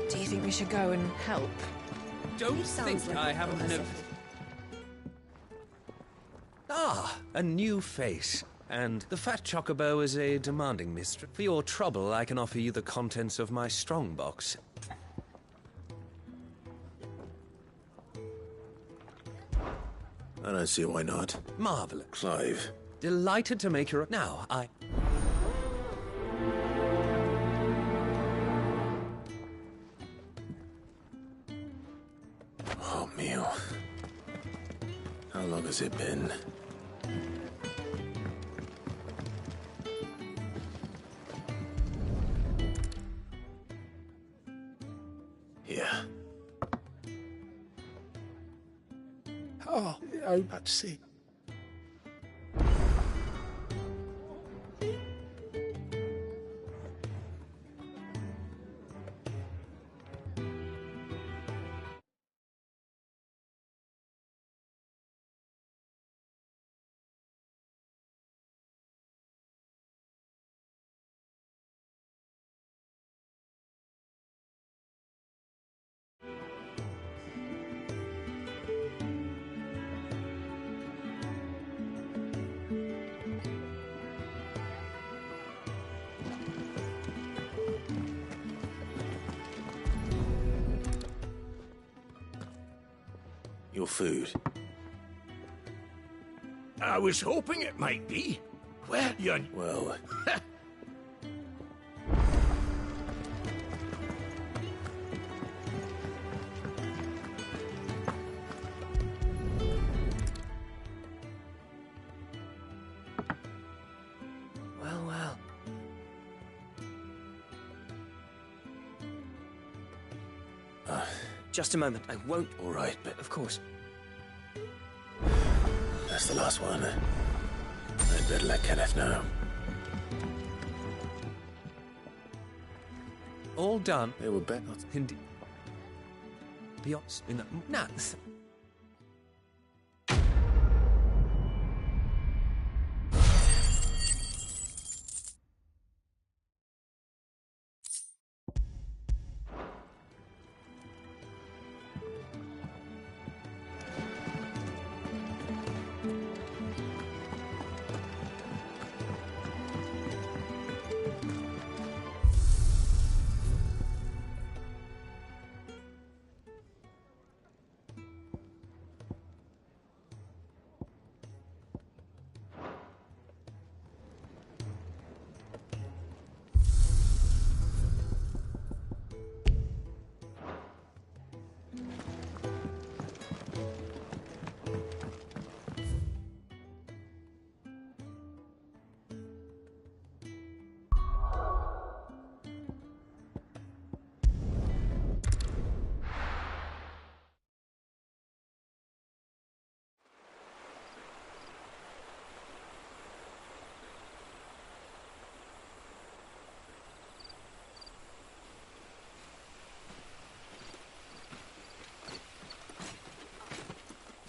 Do you think we should go and help? Don't think Like I haven't Phil nev- Ah, a new face. And the fat chocobo is a demanding mistress. For your trouble, I can offer you the contents of my strongbox. I don't see why not. Marvelous. Clive. Delighted to make your... Now, Oh, Mio. How long has it been? Yeah. Oh, I'm about to see. Your food. I was hoping it might be. Well, you... Well, well. Just a moment, I won't... all right, but Of course. that's the last one. I'd better let Kenneth know. All done. They were bet. Indeed. Beyond... Nah.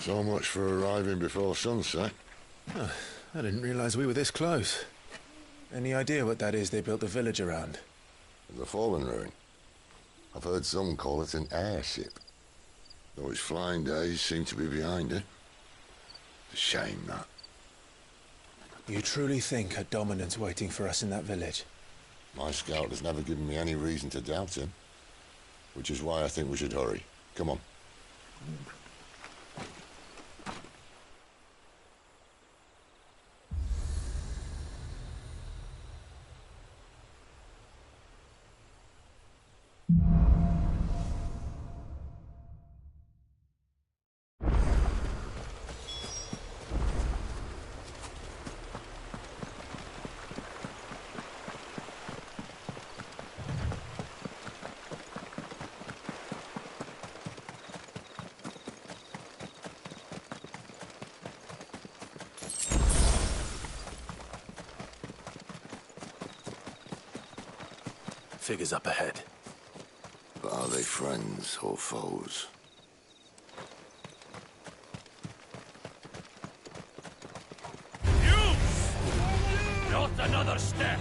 So much for arriving before sunset. Oh, I didn't realize we were this close. Any idea what that is they built the village around? The fallen ruin. I've heard some call it an airship. Though its flying days seem to be behind it. It's a shame, that. You truly think a dominant's waiting for us in that village? My scout has never given me any reason to doubt him. Which is why I think we should hurry. Come on. Figures up ahead. But are they friends or foes? You! Not another step!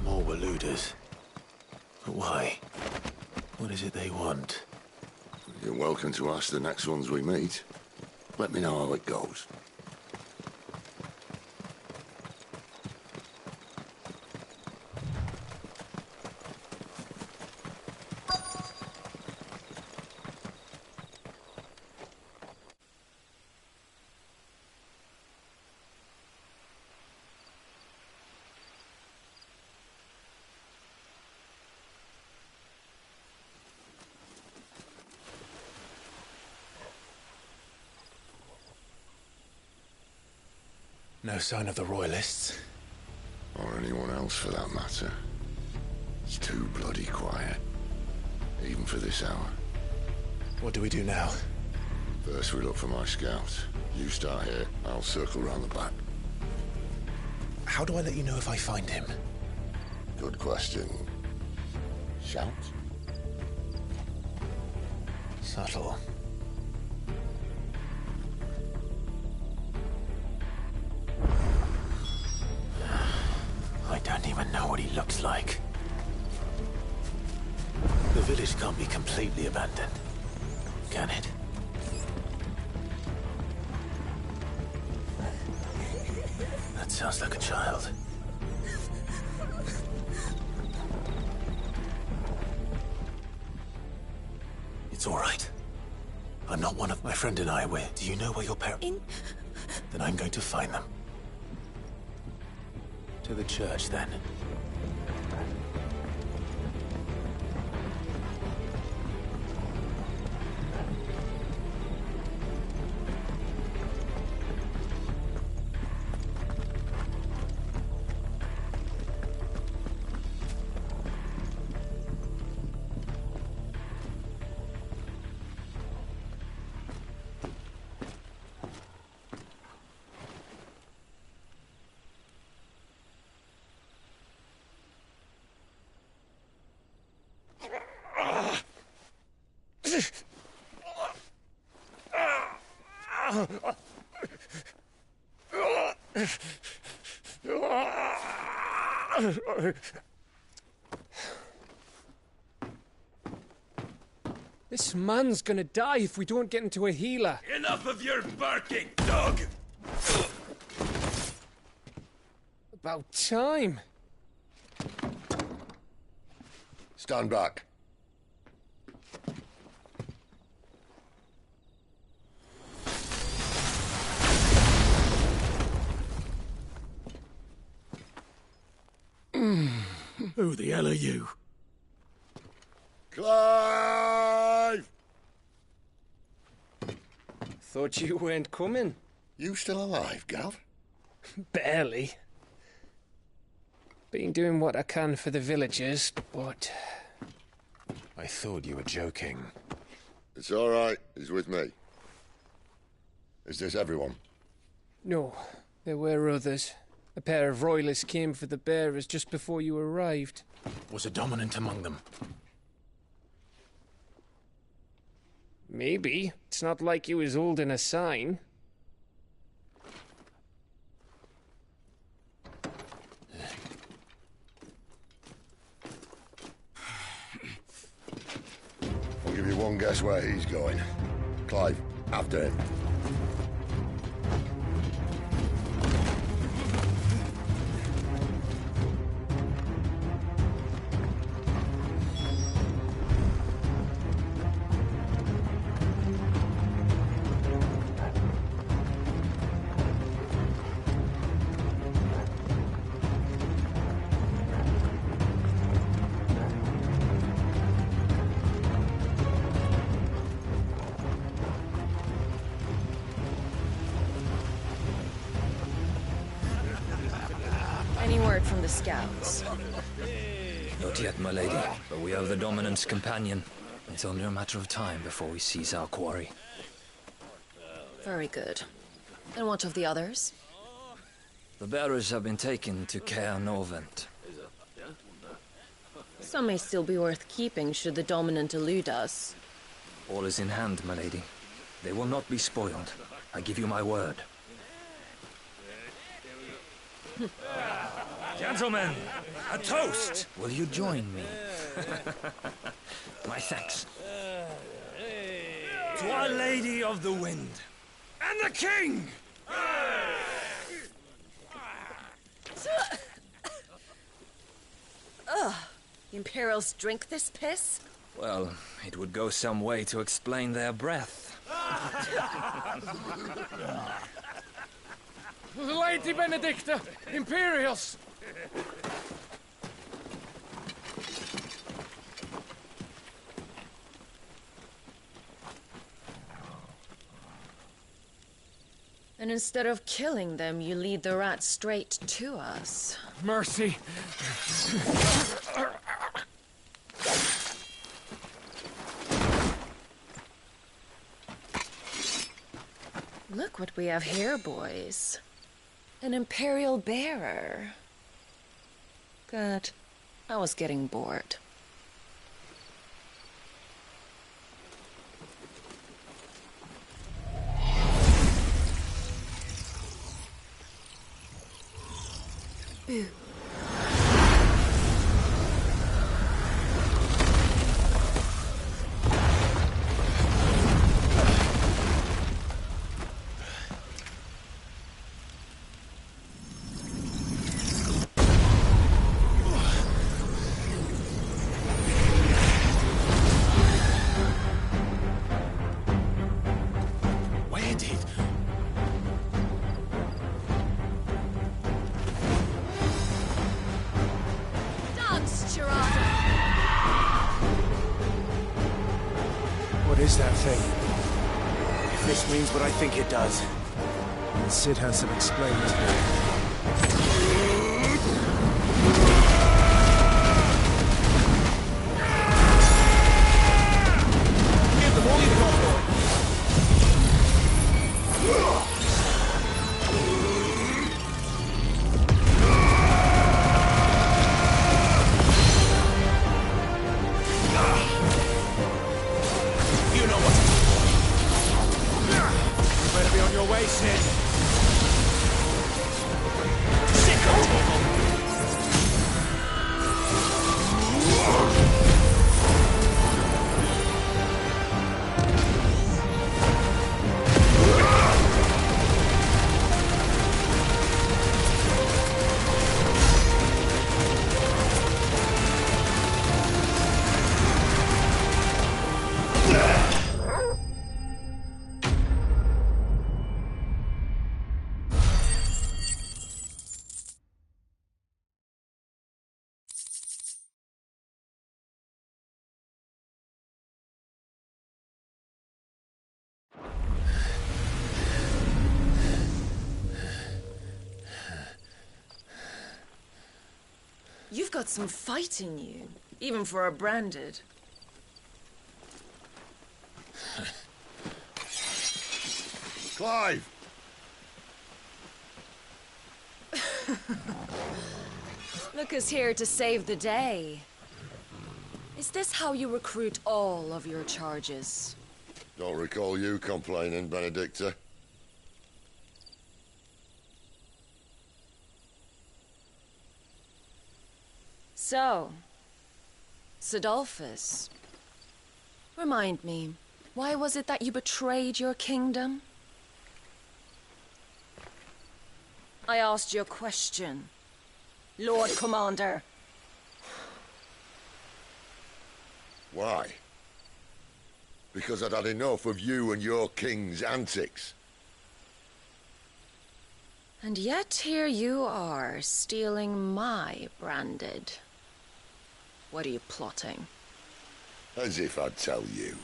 More Waluders. But why? What is it they want? You're welcome to ask the next ones we meet. Let me know how it goes. No sign of the Royalists. Or anyone else for that matter. It's too bloody quiet. Even for this hour. What do we do now? First we look for my scout. You start here, I'll circle round the back. How do I let you know if I find him? Good question. Shout? Subtle. I don't even know what he looks like. The village can't be completely abandoned, can it? That sounds like a child. It's all right. I'm not one of my friend and I. Do you know where your parents? Then I'm going to find them. To the church, then. This man's gonna die if we don't get into a healer. Enough of your barking, dog! About time. Stand back. Who the hell are you? Clive! Thought you weren't coming. You still alive, Gav? Barely. Been doing what I can for the villagers, but... I thought you were joking. It's all right. He's with me. Is this everyone? No, there were others. A pair of royalists came for the bearers just before you arrived. Was a dominant among them? Maybe. It's not like he was holding a sign. I'll give you one guess where he's going. Clive, after him. Any word from the scouts? Not yet, my lady, but we have the Dominant's companion. It's only a matter of time before we seize our quarry. Very good. And what of the others? The bearers have been taken to Caer Norvent. Some may still be worth keeping should the dominant elude us. All is in hand, my lady. They will not be spoiled. I give you my word. Gentlemen, a toast! Will you join me? My thanks. To Our Lady of the Wind. And the King! The Imperials drink this piss? Well, it would go some way to explain their breath. Lady Benedicta! Imperials! And instead of killing them, you lead the rats straight to us. Mercy! Look what we have here, boys. An Imperial bearer. Good. I was getting bored. Boo. Where did... Dance, Chirata! What is that thing? If this means what I think it does, then Cid has to explain it to me. Give them all you've got, boy! You know what? You better be on your way, Cid. You've got some fight in you, even for a branded. Clive! Lucas here to save the day. Is this how you recruit all of your charges? Don't recall you complaining, Benedicta. So, Sidolphus, remind me, why was it that you betrayed your kingdom? I asked you a question, Lord Commander. Why? Because I'd had enough of you and your king's antics. And yet here you are, stealing my branded. What are you plotting? As if I'd tell you.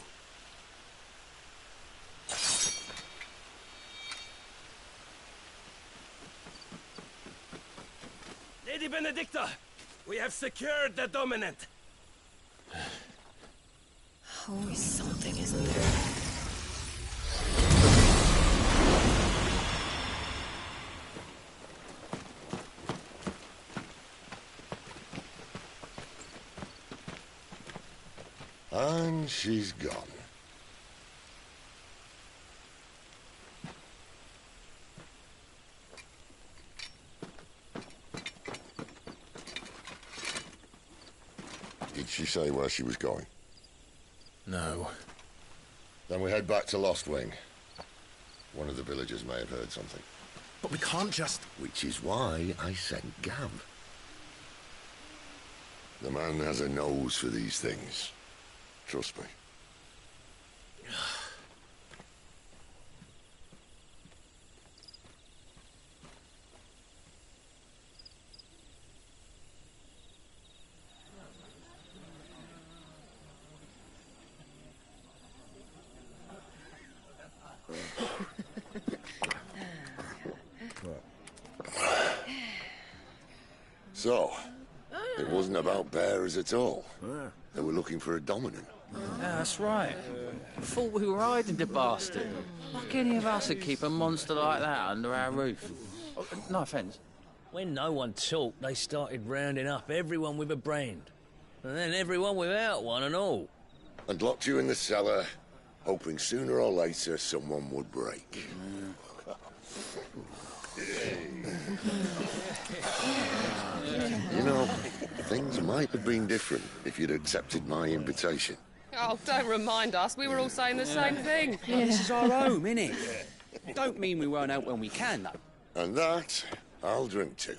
Lady Benedicta, we have secured the Dominant. Always something, isn't there? And she's gone. Did she say where she was going? No. Then we head back to Lost Wing. One of the villagers may have heard something. But we can't just... Which is why I sent Gav. The man has a nose for these things. Trust me. So, it wasn't about bearers at all. They were looking for a dominant. Yeah, that's right. Thought we were hiding the bastard. Like any of us would keep a monster like that under our roof. Oh, no offence. When no one talked, they started rounding up everyone with a brand. And then everyone without one and all. And locked you in the cellar, hoping sooner or later someone would break. You know, things might have been different if you'd accepted my invitation. Oh, don't remind us. We were all saying the same thing. This is our home, innit? Don't mean we won't out when we can, though. And that, I'll drink to.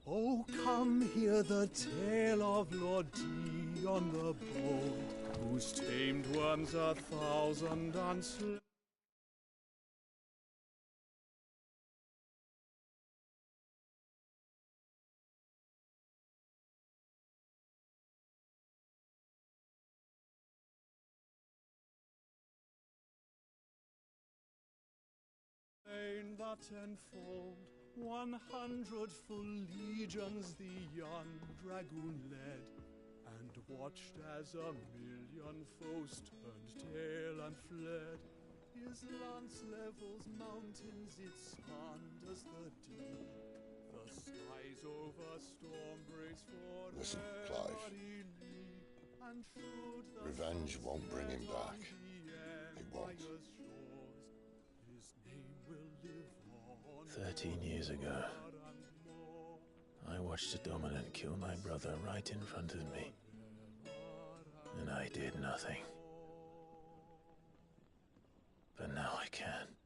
Oh, come hear the tale of Lord T on the boat, whose tamed worms 1,000 unslain. That tenfold 100 full legions the young dragoon led, and watched as 1,000,000 foes turned tail and fled. His lance levels mountains, it spanned as the deep. The skies over storm breaks for Listen, Clive. Revenge won't bring him back. It won't. 13 years ago, I watched a dominant kill my brother right in front of me. And I did nothing. But now I can.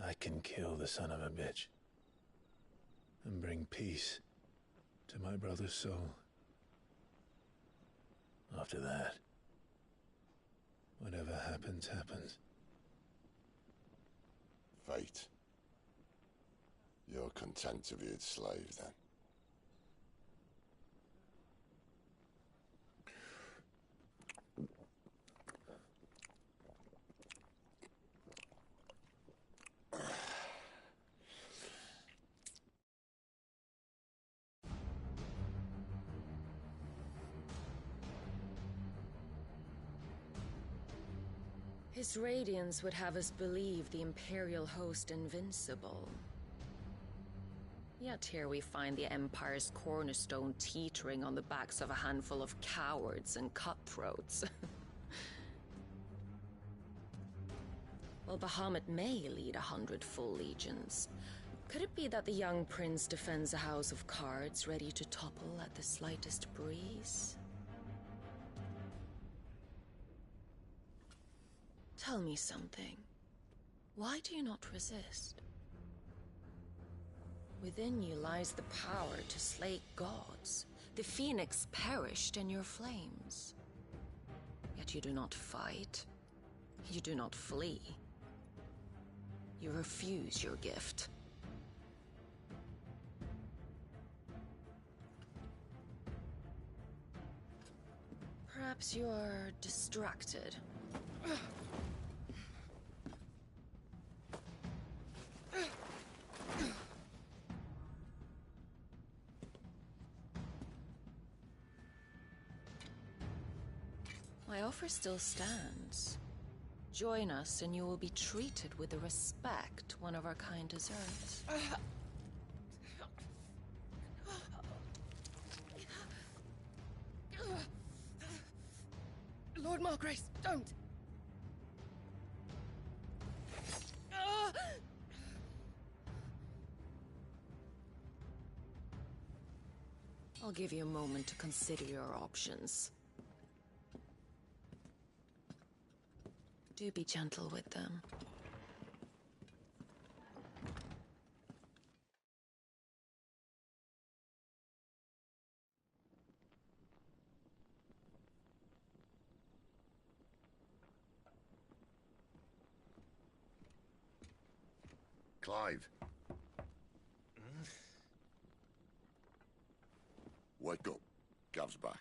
I can kill the son of a bitch and bring peace to my brother's soul. After that, whatever happens, happens. Fate. You're content to be its slave, then? His radiance would have us believe the Imperial host invincible. Yet here we find the Empire's cornerstone teetering on the backs of a handful of cowards and cutthroats. While Bahamut may lead 100 full legions, could it be that the young prince defends a house of cards ready to topple at the slightest breeze? Tell me something. Why do you not resist? Within you lies the power to slay gods. The phoenix perished in your flames. Yet you do not fight. You do not flee. You refuse your gift. Perhaps you are distracted. My offer still stands. Join us and you will be treated with the respect one of our kind deserves. Lord Margrace, don't! I'll give you a moment to consider your options. Do be gentle with them. Clive. Wake up. Gav's back.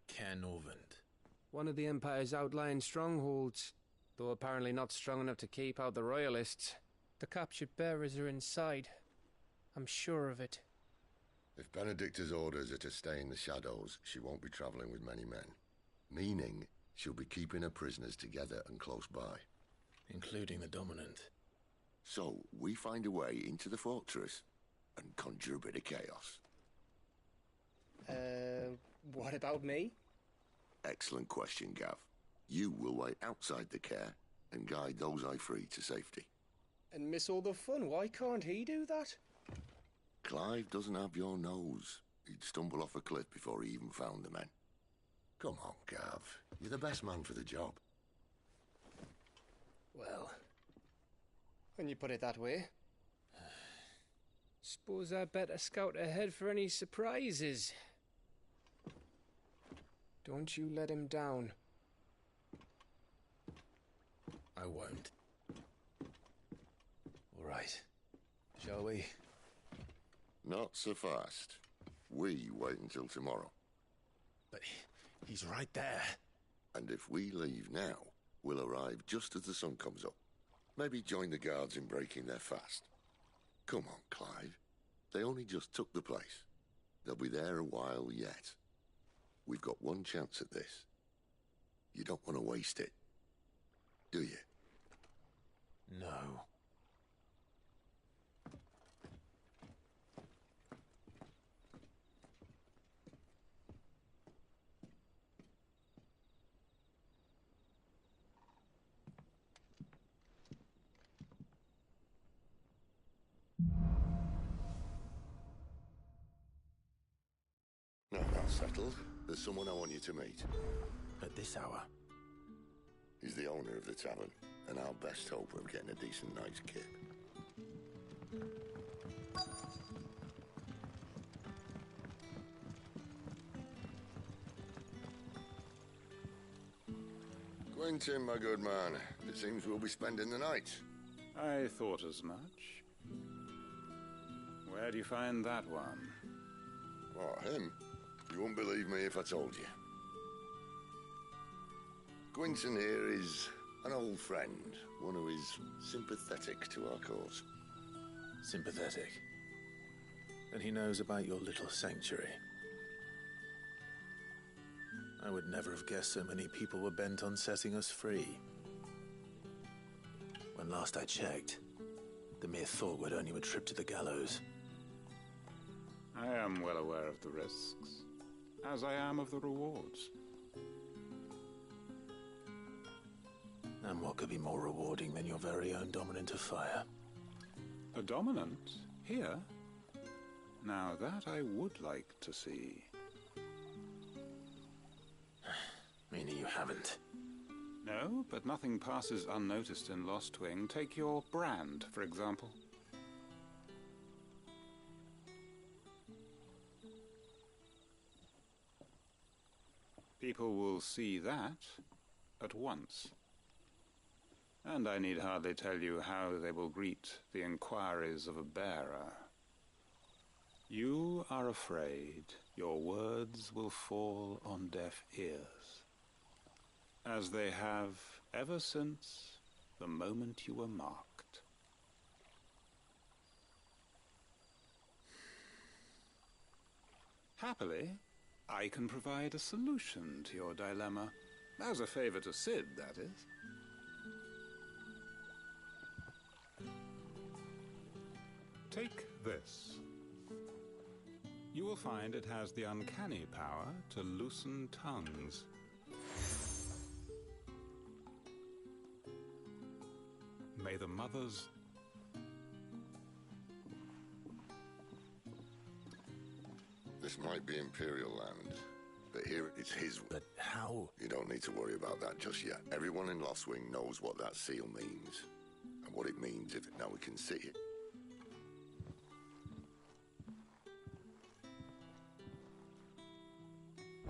Caer Norvent. One of the Empire's outlying strongholds, though apparently not strong enough to keep out the Royalists. The captured bearers are inside. I'm sure of it. If Benedicta's orders are to stay in the shadows, she won't be traveling with many men. Meaning, she'll be keeping her prisoners together and close by. Including the Dominant. So, we find a way into the fortress and conjure a bit of chaos. What about me? Excellent question, Gav. You will wait outside the Caer and guide those I free to safety. And miss all the fun. Why can't he do that? Clive doesn't have your nose. He'd stumble off a cliff before he even found the men. Come on, Gav. You're the best man for the job. Well, when you put it that way. Suppose I better scout ahead for any surprises. Don't you let him down. I won't. All right. Shall we? Not so fast. We wait until tomorrow. But he's right there. And if we leave now, we'll arrive just as the sun comes up. Maybe join the guards in breaking their fast. Come on, Clive. They only just took the place. They'll be there a while yet. We've got one chance at this. You don't want to waste it, do you? No. Now that's settled. There's someone I want you to meet. At this hour? He's the owner of the tavern, and our best hope of getting a decent night's kip. Quentin, my good man. It seems we'll be spending the night. I thought as much. Where do you find that one? What, him? You wouldn't believe me if I told you. Quentin here is an old friend, one who is sympathetic to our cause. Sympathetic? And he knows about your little sanctuary. I would never have guessed so many people were bent on setting us free. When last I checked, the mere thought would earn you a trip to the gallows. I am well aware of the risks, as I am of the rewards. And what could be more rewarding than your very own Dominant of Fire? A Dominant? Here? Now that I would like to see. Meaning you haven't? No, but nothing passes unnoticed in Lostwing. Take your brand, for example. People will see that at once. And I need hardly tell you how they will greet the inquiries of a bearer. You are afraid your words will fall on deaf ears, as they have ever since the moment you were marked. Happily, I can provide a solution to your dilemma. As a favor to Cid, that is. Take this. You will find it has the uncanny power to loosen tongues. May the mothers... This might be Imperial land, but here it's his... But how? You don't need to worry about that just yet. Everyone in Lostwing knows what that seal means, and what it means if now we can see it.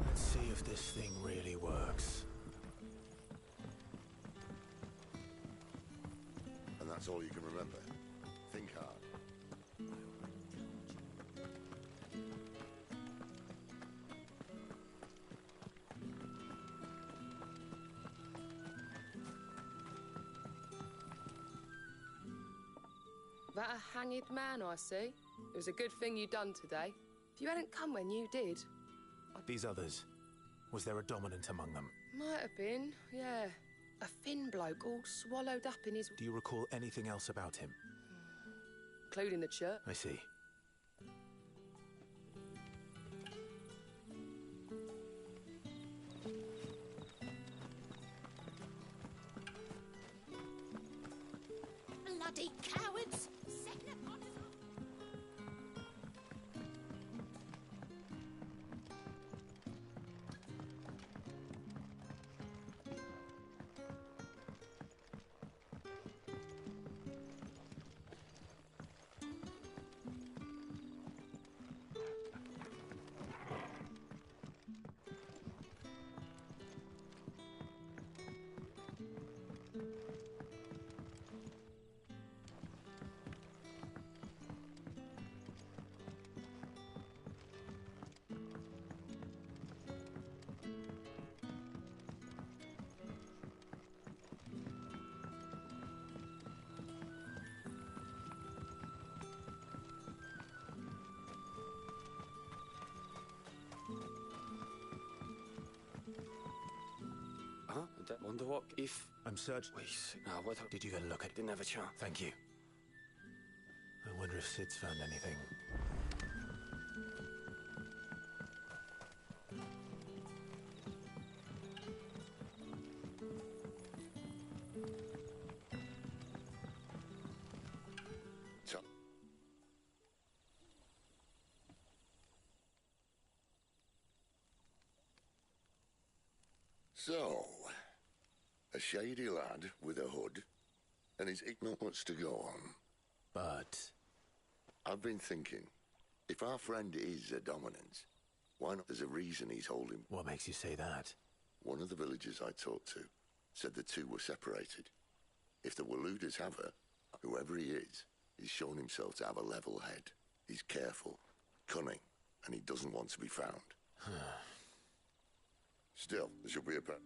Let's see if this thing really works. And that's all you can remember. Think hard. That a hanged man, I see. It was a good thing you done today. If you hadn't come when you did... These others, was there a dominant among them? Might have been, yeah. A thin bloke all swallowed up in his... Do you recall anything else about him? Including the church. I see. Bloody cowards! Setting upon us all. I wonder what if... I'm searching. What? Did you get a look at it? Didn't have a chance. Thank you. I wonder if Cid's found anything. So, a shady lad with a hood, and he's ignorant to go on. But... I've been thinking, if our friend is a dominant, why not? There's a reason he's holding... What makes you say that? One of the villagers I talked to said the two were separated. If the Waluders have her, whoever he is, he's shown himself to have a level head. He's careful, cunning, and he doesn't want to be found. Still, there should be a pair.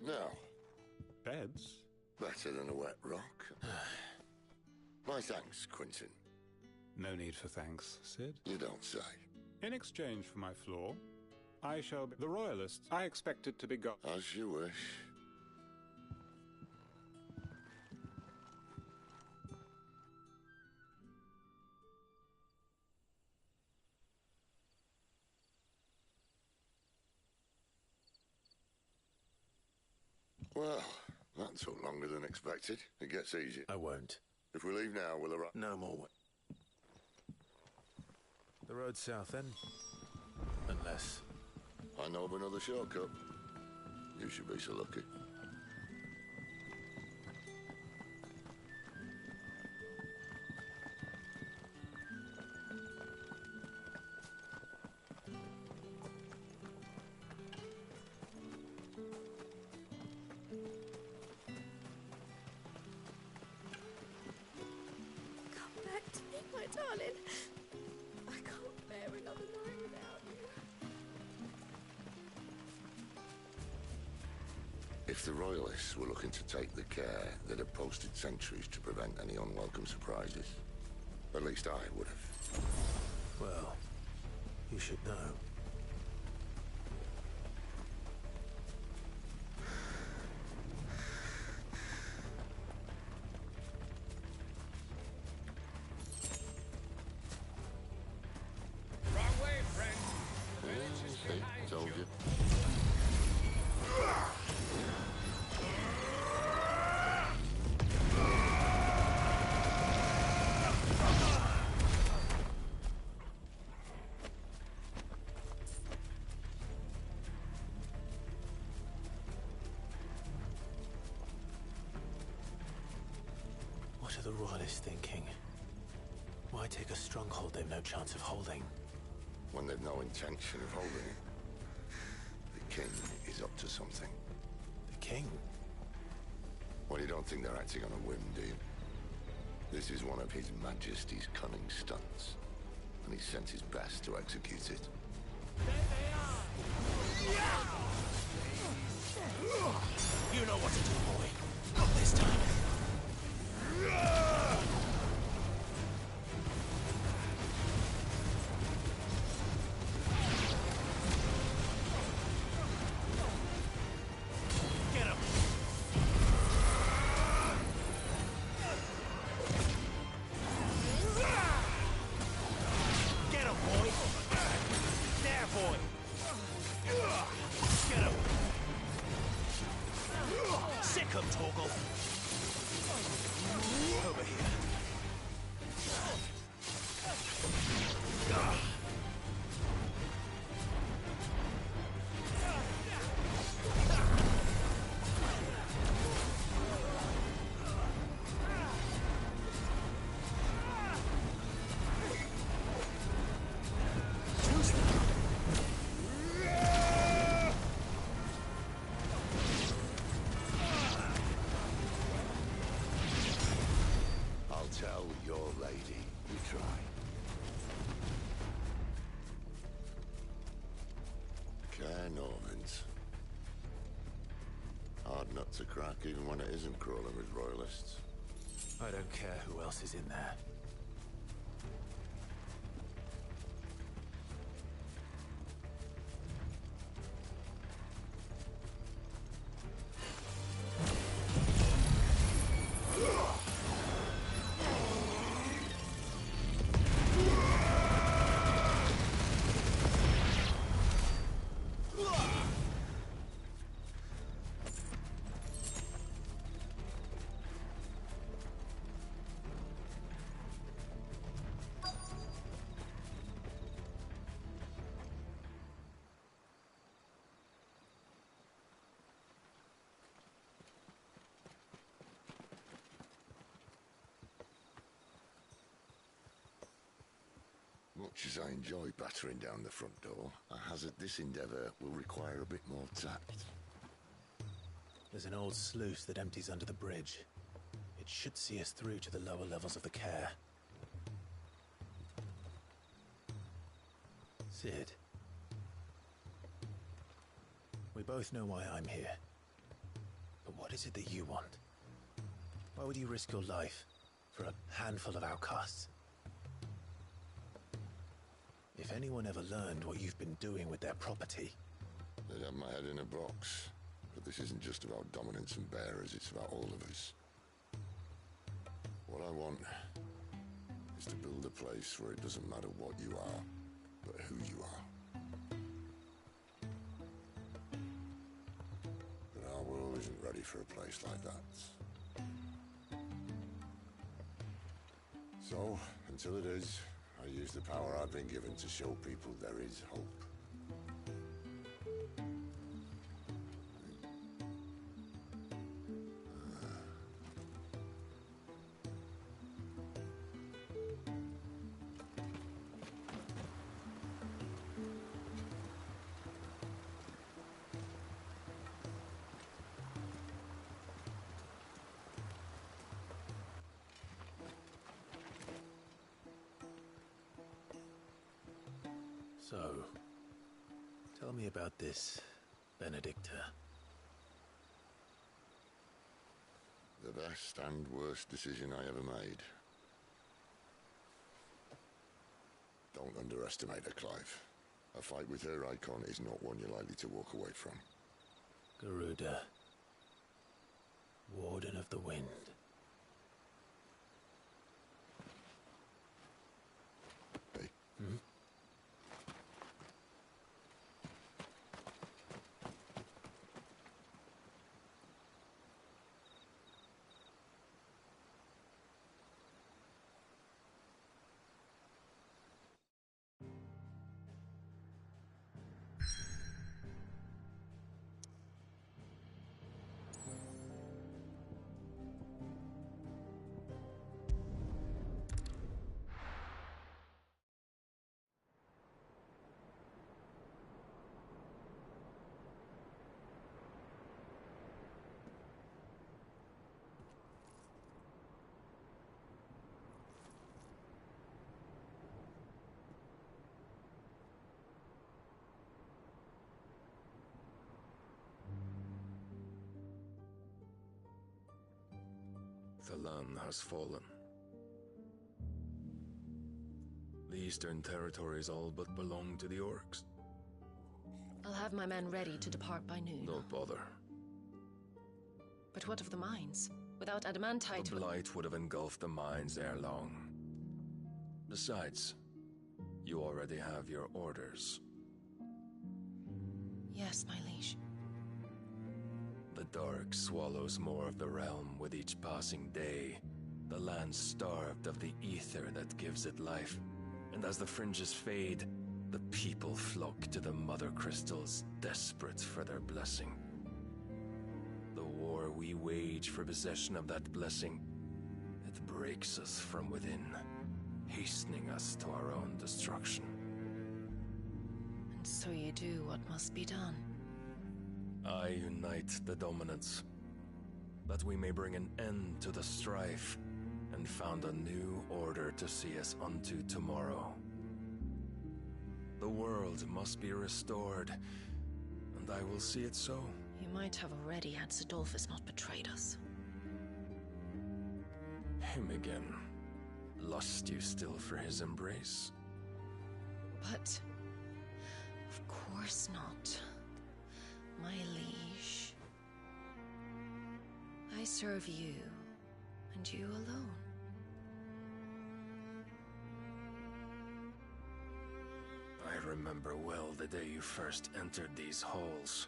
Now. Beds? Better than a wet rock. My thanks, Quentin. No need for thanks, Cid. You don't say. In exchange for my floor, I shall be... The Royalists, I expect it to be got... As you wish. Well, that took longer than expected. It gets easier. I won't. If we leave now, we'll arrive... No more. The road's south, then? Unless... I know of another shortcut. You should be so lucky. Come back to me, my darling. I can't bear another If the Royalists were looking to take the care, they'd have posted sentries to prevent any unwelcome surprises. At least I would have. Well, you should know. Wrong way, friend. See, told you. What are the Royalists thinking? Why take a stronghold they've no chance of holding? When they've no intention of holding it. The king is up to something. The king? Well, you don't think they're acting on a whim, do you? This is one of His Majesty's cunning stunts, and he sent his best to execute it. You know what to do, boy. Not this time. Get him! Get him, boy! There, boy! Get him! Sick him, Torgal! Over here. I'll tell your lady we tried. Caer Normans. Hard nut to crack even when it isn't crawling with Royalists. I don't care who else is in there. Much as I enjoy battering down the front door, I hazard this endeavour will require a bit more tact. There's an old sluice that empties under the bridge. It should see us through to the lower levels of the Caer. Cid. We both know why I'm here. But what is it that you want? Why would you risk your life for a handful of outcasts? If anyone ever learned what you've been doing with their property... They'd have my head in a box. But this isn't just about dominance and bearers, it's about all of us. What I want is to build a place where it doesn't matter what you are, but who you are. But our world isn't ready for a place like that. So, until it is, I use the power I've been given to show people there is hope. So, tell me about this Benedicta. Best and worst decision I ever made. Don't underestimate her, Clive. A fight with her icon is not one you're likely to walk away from. Garuda, Warden of the Wind. Hey. Hmm? Thalan has fallen. The Eastern Territories all but belong to the Orcs. I'll have my men ready to depart by noon. Don't bother. But what of the mines? Without adamantite... The Blight would have engulfed the mines ere long. Besides, you already have your orders. Yes, my liege. The dark swallows more of the realm with each passing day. The land starved of the ether that gives it life. And as the fringes fade, the people flock to the mother crystals, desperate for their blessing. The war we wage for possession of that blessing, it breaks us from within, hastening us to our own destruction. And so you do what must be done. I unite the dominants, that we may bring an end to the strife, and found a new order to see us unto tomorrow. The world must be restored, and I will see it so. You might have already had Sidolphus not betrayed us. Him again. Lust you still for his embrace? But... of course not. My liege. I serve you, and you alone. I remember well the day you first entered these halls.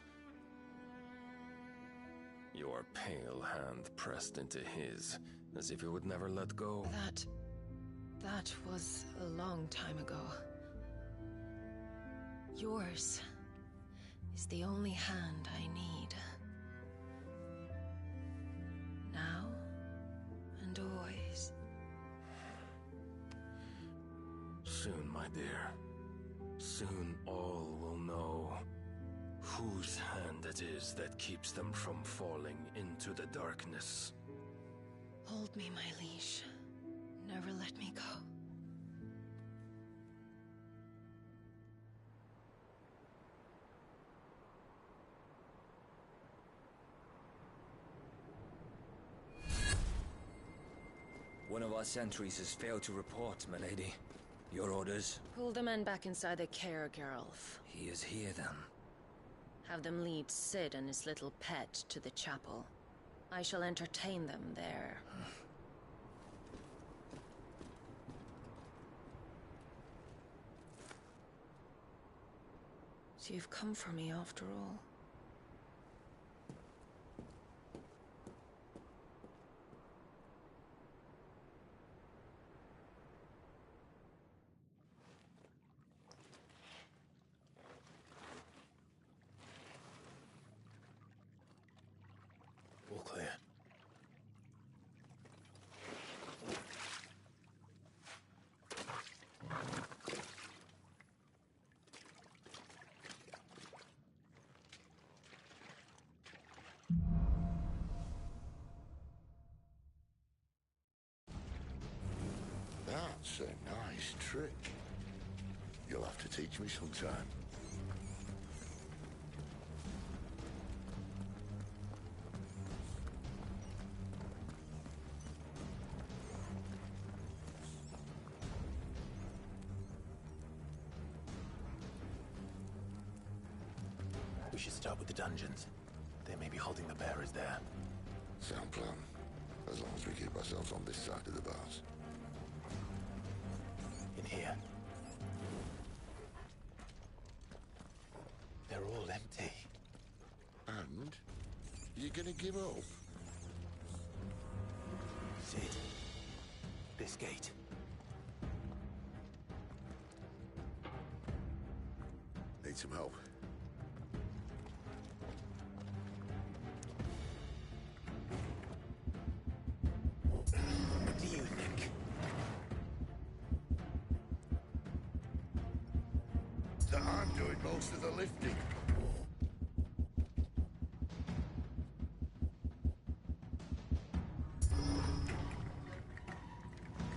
Your pale hand pressed into his, as if you would never let go. That was a long time ago. Yours is the only hand I need. Now and always. Soon, my dear. Soon all will know whose hand it is that keeps them from falling into the darkness. Hold me, my liege. Never let me go. One of our sentries has failed to report, milady. Your orders? Pull the men back inside the care, Geralf. He is here, then. Have them lead Cid and his little pet to the chapel. I shall entertain them there. So you've come for me after all. All clear. That's a nice trick. You'll have to teach me sometime. We should start with the dungeons. They may be holding the bearers there. Sound plan. As long as we keep ourselves on this side of the bars. In here. They're all empty. And? You gonna give up? Sid. This gate. Need some help. What do you think? That I'm doing most of the lifting.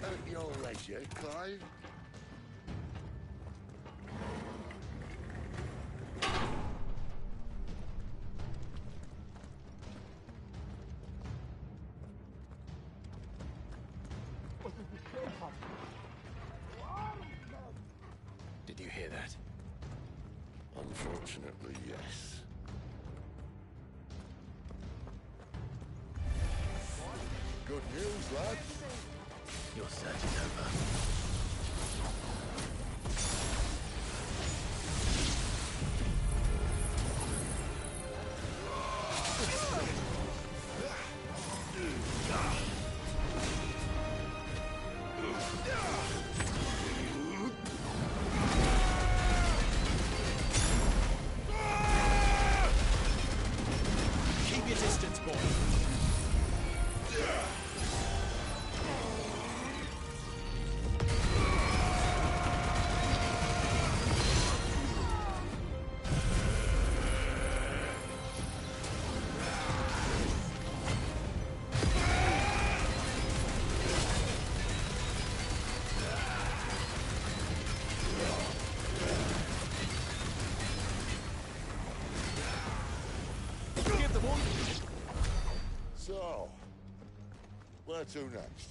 At your leisure, Clive. Did you hear that? Unfortunately, yes. Good news, lads. Your search is over. Keep your distance, boy. Give them one. So, where to next?